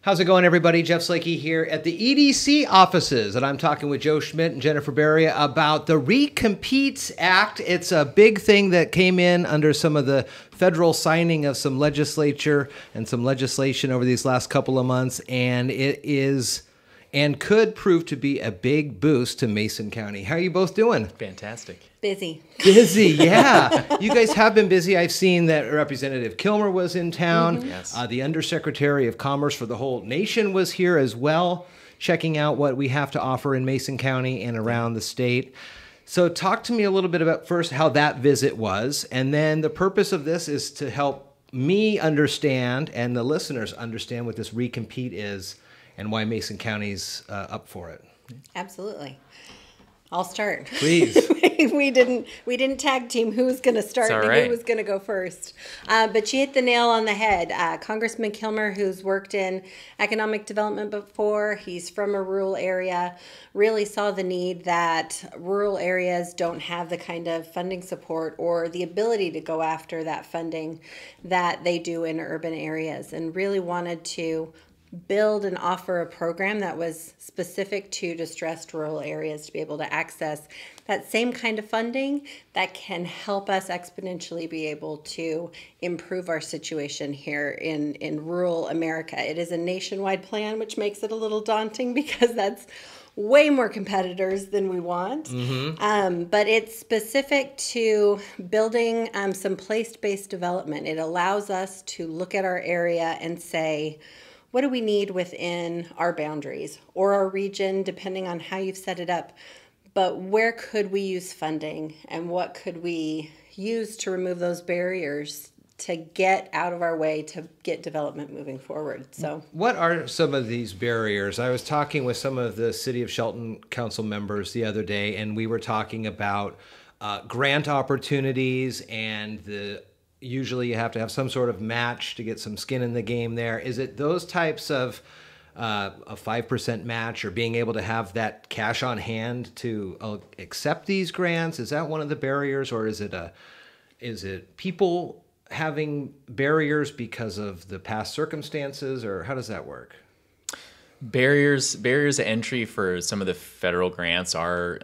How's it going, everybody? Jeff Slakey here at the EDC offices, and I'm talking with Joe Schmidt and Jennifer Baria about the RECOMPETE Act. It's a big thing that came in under some of the federal signing of some legislature and some legislation over these last couple of months, and it is and could prove to be a big boost to Mason County. How are you both doing? Fantastic. Busy. Busy, yeah. You guys have been busy. I've seen that Representative Kilmer was in town. Mm-hmm. Yes. The Undersecretary of Commerce for the whole nation was here as well, checking out what we have to offer in Mason County and around the state. So talk to me a little bit about first how that visit was, and then the purpose of this is to help me understand and the listeners understand what this RECOMPETE is and why Mason County's up for it. Absolutely. I'll start. Please. we didn't tag team who was going to start and who was going to go first. But she hit the nail on the head. Congressman Kilmer, who's worked in economic development before, he's from a rural area, really saw the need that rural areas don't have the kind of funding support or the ability to go after that funding that they do in urban areas, and really wanted to build and offer a program that was specific to distressed rural areas to be able to access that same kind of funding that can help us exponentially be able to improve our situation here in rural America. It is a nationwide plan, which makes it a little daunting because that's way more competitors than we want. Mm-hmm. But it's specific to building some place-based development. It allows us to look at our area and say, what do we need within our boundaries or our region, depending on how you've set it up? But where could we use funding, and what could we use to remove those barriers to get out of our way to get development moving forward? So, what are some of these barriers? I was talking with some of the City of Shelton council members the other day, and we were talking about grant opportunities and usually you have to have some sort of match to get some skin in the game there. Is it those types of a 5% match or being able to have that cash on hand to accept these grants? Is that one of the barriers, or is it people having barriers because of the past circumstances, or how does that work? Barriers to entry for some of the federal grants are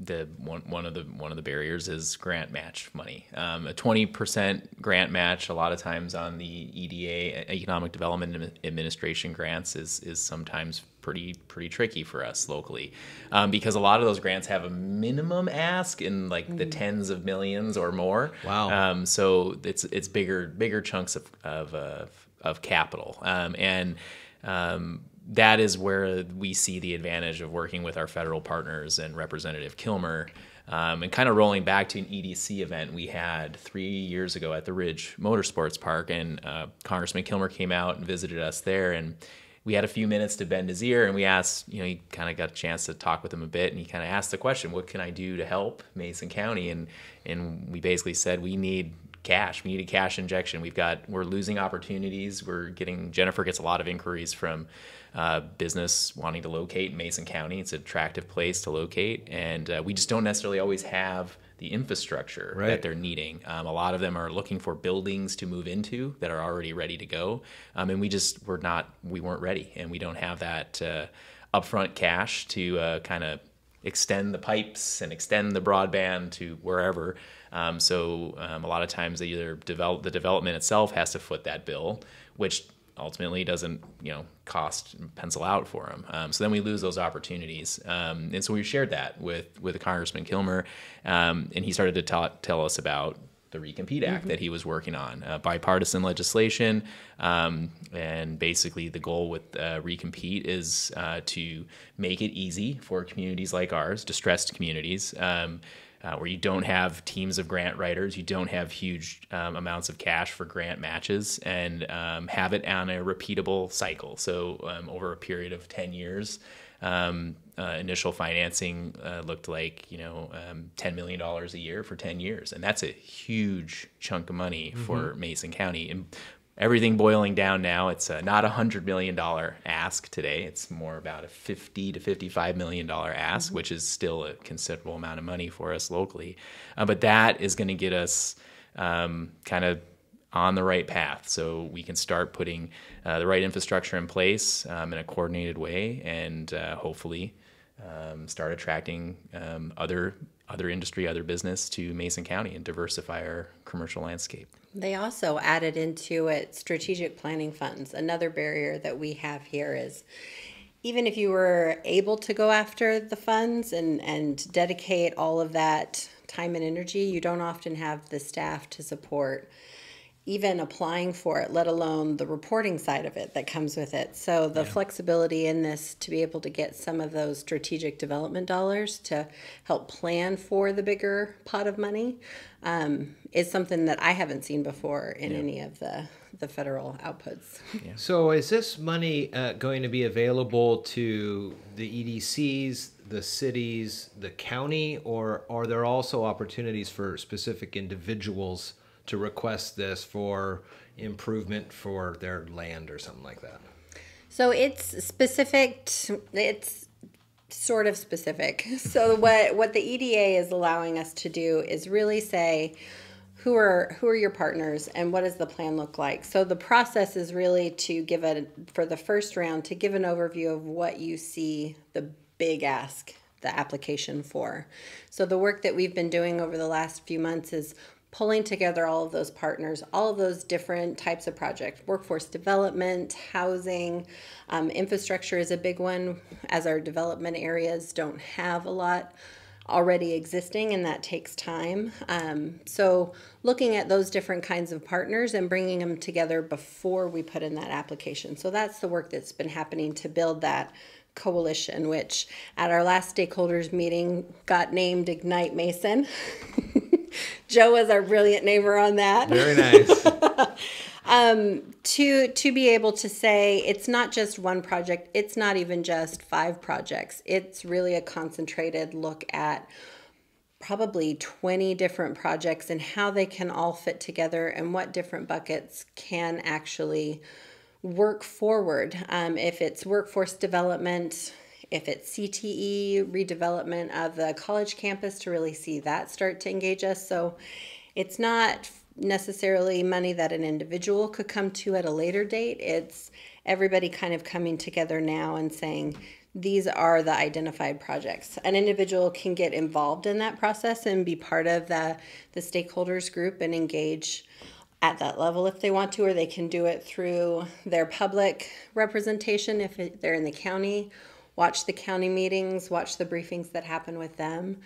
one of the barriers is grant match money. A 20% grant match a lot of times on the EDA, Economic Development Administration grants, is sometimes pretty tricky for us locally, because a lot of those grants have a minimum ask in like the tens of millions or more. Wow. So it's bigger chunks of capital, and that is where we see the advantage of working with our federal partners and Representative Kilmer. And kind of rolling back to an EDC event we had 3 years ago at the Ridge Motorsports Park, and Congressman Kilmer came out and visited us there, and we had a few minutes to bend his ear, and we asked, he kind of got a chance to talk with him a bit, and he kind of asked the question, what can I do to help Mason County? And we basically said, we need cash. We need a cash injection. We're losing opportunities. Jennifer gets a lot of inquiries from business wanting to locate in Mason County. It's an attractive place to locate, and we just don't necessarily always have the infrastructure that they're needing. A lot of them are looking for buildings to move into that are already ready to go, and we weren't ready, and we don't have that upfront cash to kind of extend the pipes and extend the broadband to wherever. So a lot of times the development itself has to foot that bill, which ultimately doesn't pencil out for them. So then we lose those opportunities. And so we shared that with Congressman Kilmer, and he started to tell us about the RECOMPETE Act that he was working on, bipartisan legislation. And basically the goal with RECOMPETE is to make it easy for communities like ours, distressed communities, where you don't have teams of grant writers, you don't have huge amounts of cash for grant matches, and have it on a repeatable cycle. So over a period of 10 years, initial financing looked like $10 million a year for 10 years, and that's a huge chunk of money for Mason County. And everything boiling down now, it's not a $100 million ask today. It's more about a $50 to $55 million ask, which is still a considerable amount of money for us locally. But that is going to get us kind of on the right path, so we can start putting the right infrastructure in place in a coordinated way, and hopefully start attracting other industry, other business to Mason County and diversify our commercial landscape. They also added into it strategic planning funds. Another barrier that we have here is even if you were able to go after the funds and dedicate all of that time and energy, you don't often have the staff to support even applying for it, let alone the reporting side of it that comes with it. So the flexibility in this to be able to get some of those strategic development dollars to help plan for the bigger pot of money is something that I haven't seen before in any of the federal outputs. Yeah. So is this money going to be available to the EDCs, the cities, the county, or are there also opportunities for specific individuals to request this for improvement for their land or something like that? So it's specific, it's sort of specific. So what the EDA is allowing us to do is really say, who are your partners and what does the plan look like? So the process is really to give for the first round, to give an overview of what you see the big ask, the application for. So the work that we've been doing over the last few months is pulling together all of those partners, all of those different types of projects, workforce development, housing, infrastructure is a big one, as our development areas don't have a lot already existing, and that takes time. So looking at those different kinds of partners and bringing them together before we put in that application. So that's the work that's been happening to build that coalition, which at our last stakeholders meeting got named Ignite Mason. Joe was our brilliant neighbor on that. Very nice. To be able to say it's not just one project, it's not even just 5 projects. It's really a concentrated look at probably 20 different projects and how they can all fit together and what different buckets can actually work forward. If it's workforce development, if it's CTE, redevelopment of the college campus, to really see that start to engage us. So it's not necessarily money that an individual could come to at a later date. It's everybody kind of coming together now and saying, these are the identified projects. An individual can get involved in that process and be part of the stakeholders group and engage at that level if they want to, or they can do it through their public representation if they're in the county. Watch the county meetings, watch the briefings that happen with them.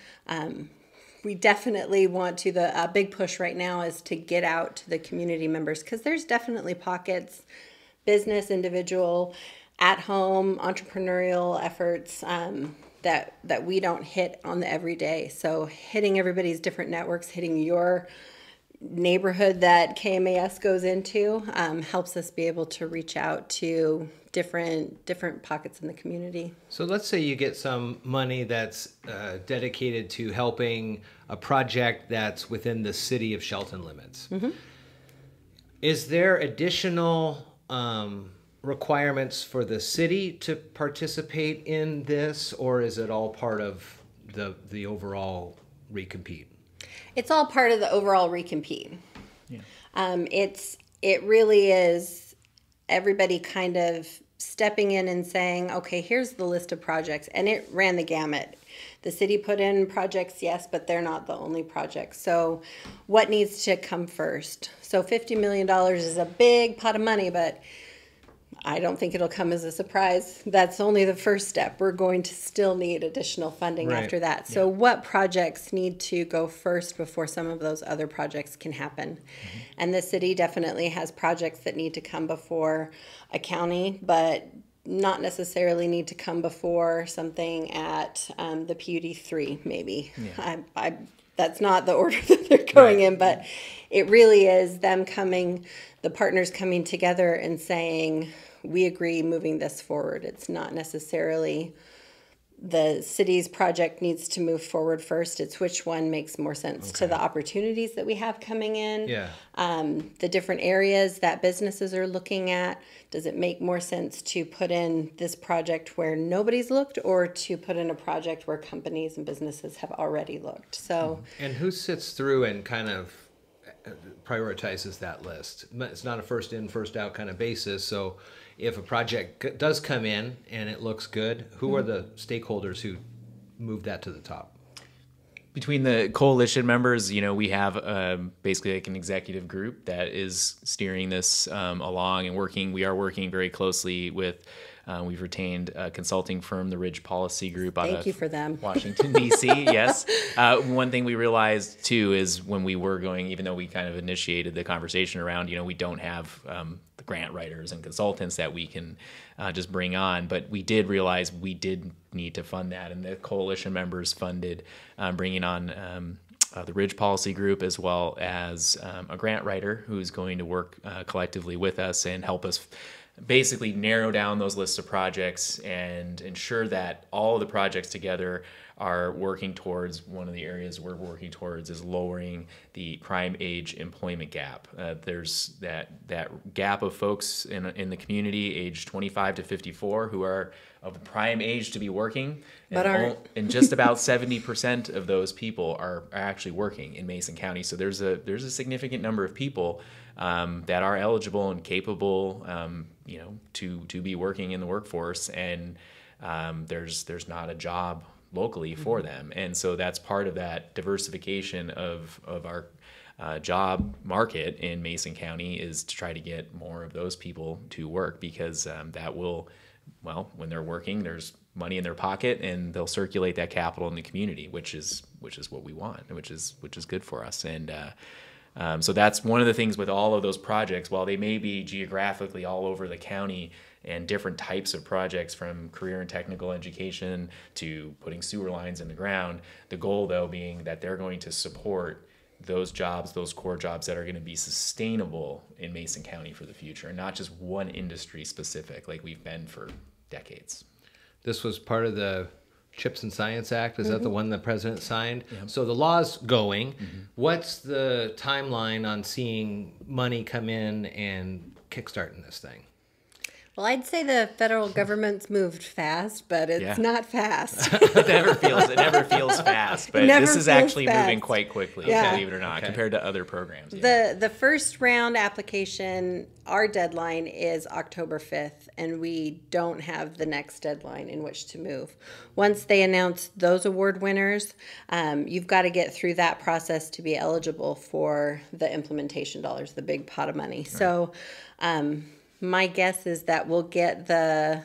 We definitely want to, the big push right now is to get out to the community members, because there's definitely pockets, business, individual, at home, entrepreneurial efforts that we don't hit on the everyday. So hitting everybody's different networks, hitting your neighborhood that KMAS goes into helps us be able to reach out to different pockets in the community. So let's say you get some money that's dedicated to helping a project that's within the city of Shelton limits. Mm-hmm. Is there additional requirements for the city to participate in this, or is it all part of the overall recompete? It's all part of the overall recompete. Yeah. It really is everybody kind of stepping in and saying, okay, here's the list of projects. And it ran the gamut. The city put in projects, yes, but they're not the only projects. So what needs to come first? So $50 million is a big pot of money, but I don't think it'll come as a surprise. That's only the first step. We're going to still need additional funding after that. So what projects need to go first before some of those other projects can happen? Mm-hmm. And the city definitely has projects that need to come before a county, but not necessarily need to come before something at the PUD 3, maybe. Yeah. That's not the order that they're going in, but it really is them the partners coming together and saying, we agree moving this forward. It's not necessarily the city's project needs to move forward first. It's which one makes more sense to the opportunities that we have coming in. Yeah. The different areas that businesses are looking at. Does it make more sense to put in this project where nobody's looked, or to put in a project where companies and businesses have already looked? So. And who sits through and kind of prioritizes that list. It's not a first in, first out kind of basis. So if a project does come in and it looks good, who are the stakeholders who move that to the top? Between the coalition members, we have basically like an executive group that is steering this along and working. We are working very closely with, we've retained a consulting firm, the Ridge Policy Group out Thank you for them. Washington, D.C., yes. One thing we realized, too, is when we were going, even though we kind of initiated the conversation around, we don't have the grant writers and consultants that we can just bring on, but we did realize we did need to fund that, and the coalition members funded bringing on the Ridge Policy Group, as well as a grant writer who's going to work collectively with us and help us basically narrow down those lists of projects and ensure that all of the projects together are working towards one of the areas we're working towards is lowering the prime age employment gap. There's that gap of folks in the community aged 25 to 54 who are of prime age to be working, and just about 70% of those people are actually working in Mason County. So there's a significant number of people that are eligible and capable, to be working in the workforce, and there's not a job locally for them, and so that's part of that diversification of our job market in Mason County, is to try to get more of those people to work, because that will, when they're working, there's money in their pocket, and they'll circulate that capital in the community, which is what we want, which is good for us. And so that's one of the things with all of those projects. While they may be geographically all over the county and different types of projects, from career and technical education to putting sewer lines in the ground, the goal, though, being that they're going to support those jobs, those core jobs that are going to be sustainable in Mason County for the future, and not just one industry specific like we've been for decades. This was part of the CHIPS and Science Act. Is that the one the president signed? Yep. So the law's going. What's the timeline on seeing money come in and kickstarting this thing? Well, I'd say the federal government's moved fast, but it's not fast. It never feels fast, but this is actually moving quite quickly, believe it or not, compared to other programs. The first round application, our deadline is October 5th, and we don't have the next deadline in which to move. Once they announce those award winners, you've got to get through that process to be eligible for the implementation dollars, the big pot of money. Right. So my guess is that we'll get the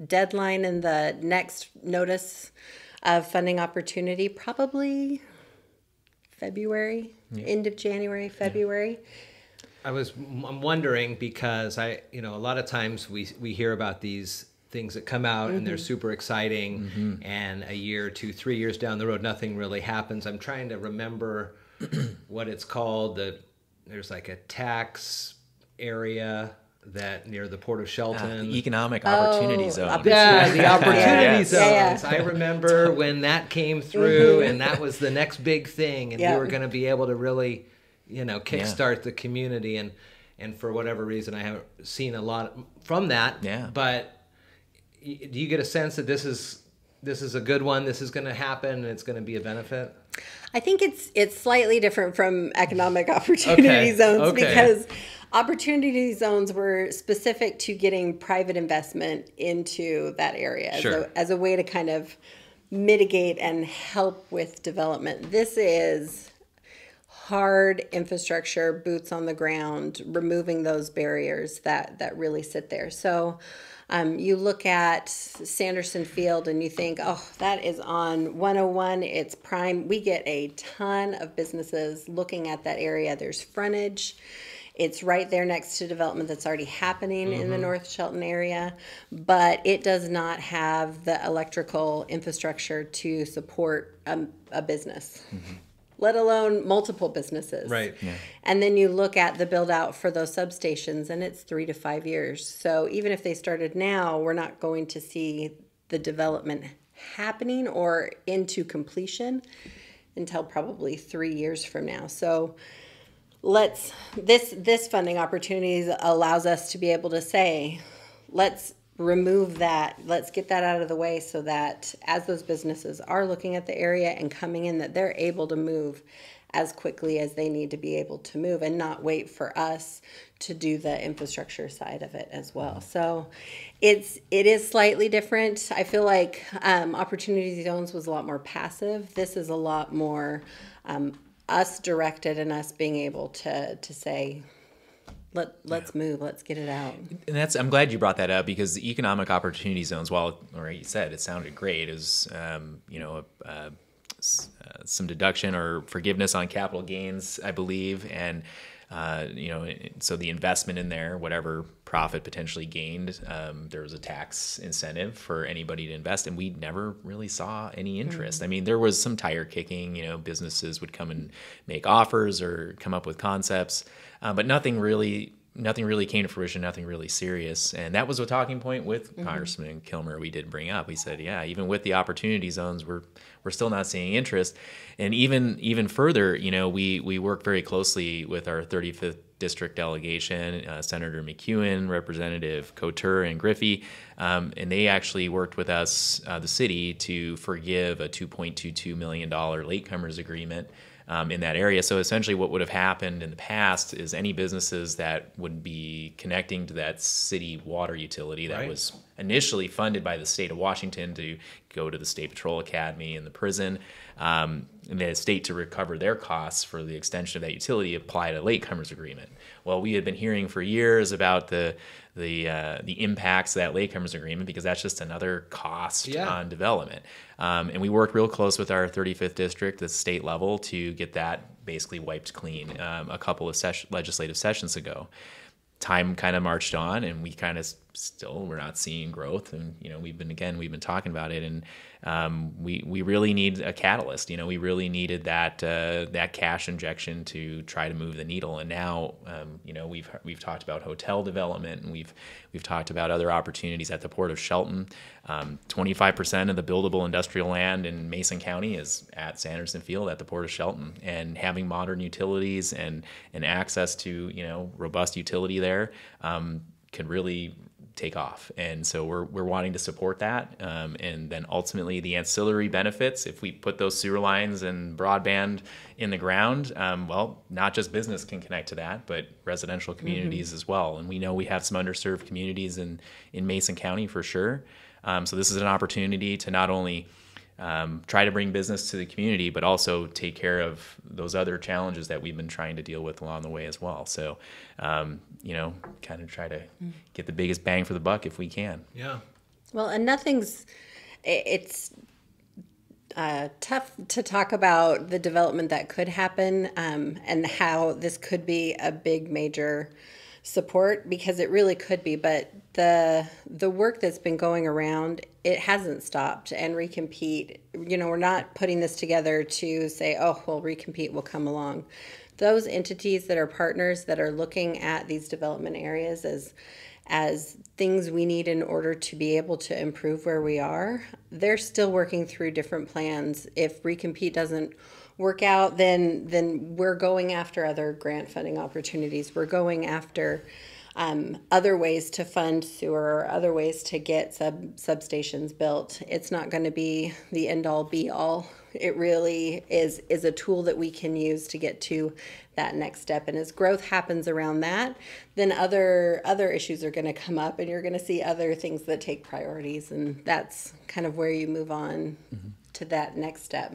deadline and the next notice of funding opportunity probably February, end of January, February. I'm wondering, because a lot of times we hear about these things that come out and they're super exciting, and a year, 2, 3 years down the road, nothing really happens. I'm trying to remember what it's called. There's like a tax area that near the Port of Shelton. The economic opportunity zone. Yeah, the opportunity zones. I remember when that came through, and that was the next big thing, and we were going to be able to really, kickstart the community. And for whatever reason, I haven't seen a lot from that. Yeah. But do you get a sense that this is a good one? This is going to happen, and it's going to be a benefit? I think it's slightly different from economic opportunity zones because opportunity zones were specific to getting private investment into that area as a way to kind of mitigate and help with development. This is hard infrastructure, boots on the ground, removing those barriers that really sit there. So you look at Sanderson Field and you think, oh, that is on 101. It's prime. We get a ton of businesses looking at that area. There's frontage. It's right there next to development that's already happening in the North Shelton area, but it does not have the electrical infrastructure to support a business, let alone multiple businesses. Right. Yeah. And then you look at the build out for those substations, and it's 3 to 5 years. So even if they started now, we're not going to see the development happening or into completion until probably 3 years from now. So this funding opportunity allows us to be able to say, let's remove that, let's get that out of the way, so that as those businesses are looking at the area and coming in, that they're able to move as quickly as they need to be able to move and not wait for us to do the infrastructure side of it as well. So it is slightly different. I feel like Opportunity Zones was a lot more passive. This is a lot more us directed and us being able to say, let's move, let's get it out. And I'm glad you brought that up, because the economic opportunity zones, while, or you said it sounded great, is some deduction or forgiveness on capital gains, I believe, and so the investment in there, whatever profit potentially gained, there was a tax incentive for anybody to invest, and we never really saw any interest. I mean, there was some tire kicking, businesses would come and make offers or come up with concepts, but nothing really came to fruition, nothing really serious. And that was a talking point with Congressman Kilmer we did bring up. He said, yeah, even with the opportunity zones, we're still not seeing interest. And even further, we work very closely with our 35th district delegation, Senator McEwen, Representative Couture, and Griffey, and they actually worked with us, the city, to forgive a $2.22 million latecomers agreement in that area. So essentially what would have happened in the past is any businesses that would be connecting to that city water utility that was initially funded by the state of Washington to go to the State Patrol Academy and the prison, and the state, to recover their costs for the extension of that utility, applied a latecomers agreement. Well, we had been hearing for years about the impacts of that latecomers agreement, because that's just another cost on development. And we worked real close with our 35th district, the state level, to get that basically wiped clean a couple of legislative sessions ago. Time kind of marched on, and we kind of we're not seeing growth. And we've been talking about it, and we really need a catalyst. We really needed that cash injection to try to move the needle. And now we've talked about hotel development, and we've talked about other opportunities at the Port of Shelton. 25% of the buildable industrial land in Mason County is at Sanderson Field at the Port of Shelton, and having modern utilities and access to robust utility there could really take off. And so we're wanting to support that, and then ultimately the ancillary benefits, if we put those sewer lines and broadband in the ground, not just business can connect to that, but residential communities as well. And we know we have some underserved communities in Mason County for sure. So this is an opportunity to not only try to bring business to the community, but also take care of those other challenges that we've been trying to deal with along the way as well. So, kind of try to get the biggest bang for the buck if we can. Yeah. Well, and it's tough to talk about the development that could happen, and how this could be a big major support, because it really could be. But the work that's been going around, it hasn't stopped. And Recompete, we're not putting this together to say, oh, well, Recompete will come along. Those entities that are partners that are looking at these development areas as things we need in order to be able to improve where we are, they're still working through different plans. If Recompete doesn't work out, then we're going after other grant funding opportunities. We're going after other ways to fund sewer, or other ways to get substations built. It's not going to be the end-all be-all. It really is a tool that we can use to get to that next step. And as growth happens around that, then other issues are going to come up, and you're going to see other things that take priorities. And that's kind of where you move on to that next step.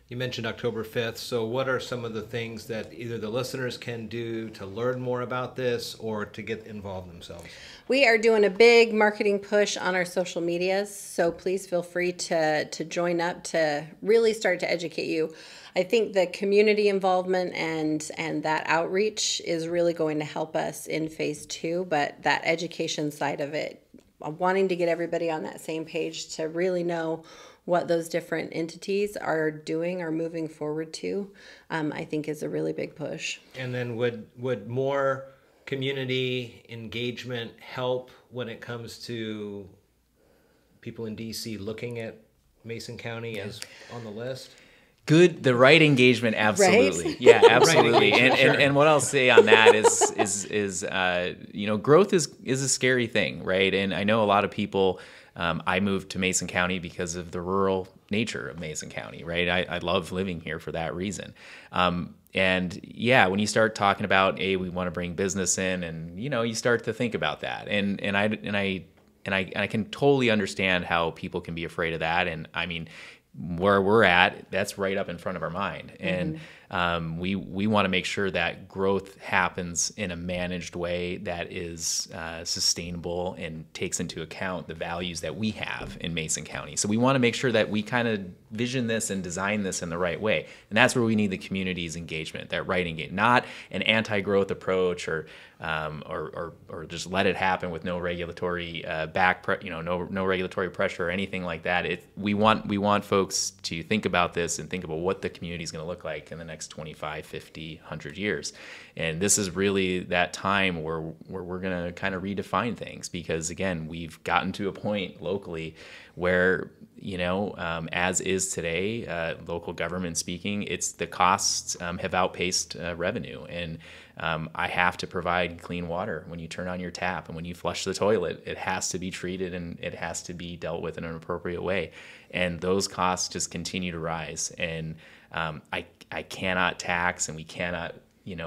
You mentioned October 5th, so what are some of the things that either the listeners can do to learn more about this or to get involved themselves? We are doing a big marketing push on our social medias, so please feel free to join up to really start to educate you. I think the community involvement and that outreach is really going to help us in phase 2, but that education side of it, wanting to get everybody on that same page to really know what those different entities are doing or moving forward to, I think is a really big push. And then would more community engagement help when it comes to people in DC looking at Mason County as on the list? The right engagement, absolutely. Right? Yeah, absolutely. Right. And what I'll say on that is growth is a scary thing, right? And I know a lot of people. I moved to Mason County because of the rural nature of Mason County, right? I love living here for that reason. And yeah, when you start talking about, hey, we want to bring business in, and you start to think about that, and I can totally understand how people can be afraid of that. And I mean, where we're at, that's right up in front of our mind. And we want to make sure that growth happens in a managed way that is sustainable and takes into account the values that we have in Mason County. So we want to make sure that we kind of vision this and design this in the right way. And that's where we need the community's engagement, that right engagement, not an anti-growth approach or just let it happen with no regulatory no regulatory pressure or anything like that. We want folks to think about this and think about what the community is going to look like in the next 25, 50, 100 years. And this is really that time where we're going to kind of redefine things, because again, we've gotten to a point locally where as is today, local government speaking, it's the costs have outpaced revenue, and I have to provide clean water when you turn on your tap, and when you flush the toilet, it has to be treated and it has to be dealt with in an appropriate way. And those costs just continue to rise, and I cannot tax, and we cannot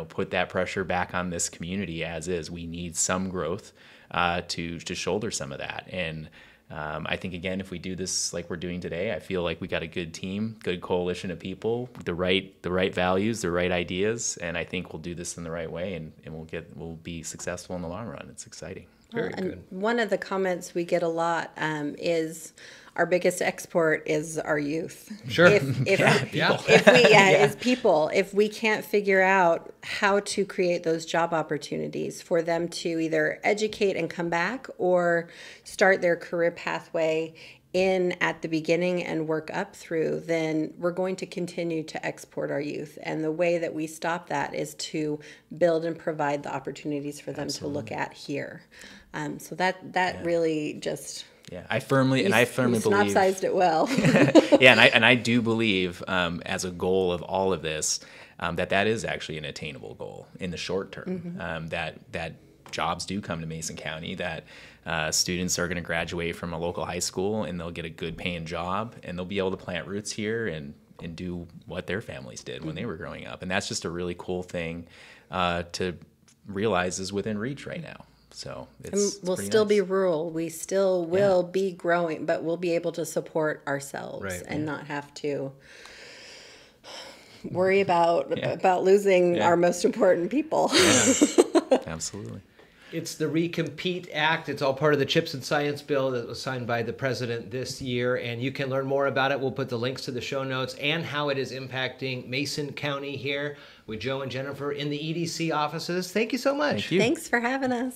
put that pressure back on this community as is. We need some growth to shoulder some of that. And I think, again, if we do this like we're doing today, I feel like we got a good team, good coalition of people, the right values, the right ideas, and I think we'll do this in the right way, and we'll be successful in the long run. It's exciting. Very good. One of the comments we get a lot is our biggest export is our youth. Sure. Is people. If we can't figure out how to create those job opportunities for them to either educate and come back or start their career pathway in at the beginning and work up through, then we're going to continue to export our youth. And the way that we stop that is to build and provide the opportunities for them to look at here. So that really just... Yeah, I firmly believe. Synopsized it well. Yeah, and I do believe, as a goal of all of this, that is actually an attainable goal in the short term. That jobs do come to Mason County. That students are going to graduate from a local high school and they'll get a good paying job, and they'll be able to plant roots here and do what their families did when they were growing up. And that's just a really cool thing to realize is within reach right now. So we'll still be rural. We still will be growing, but we'll be able to support ourselves and not have to worry about losing our most important people. Yeah. Absolutely. It's the RECOMPETE Act. It's all part of the CHIPS and Science Bill that was signed by the president this year, and you can learn more about it. We'll put the links to the show notes and how it is impacting Mason County here with Joe and Jennifer in the EDC offices. Thank you so much. Thank you. Thanks for having us.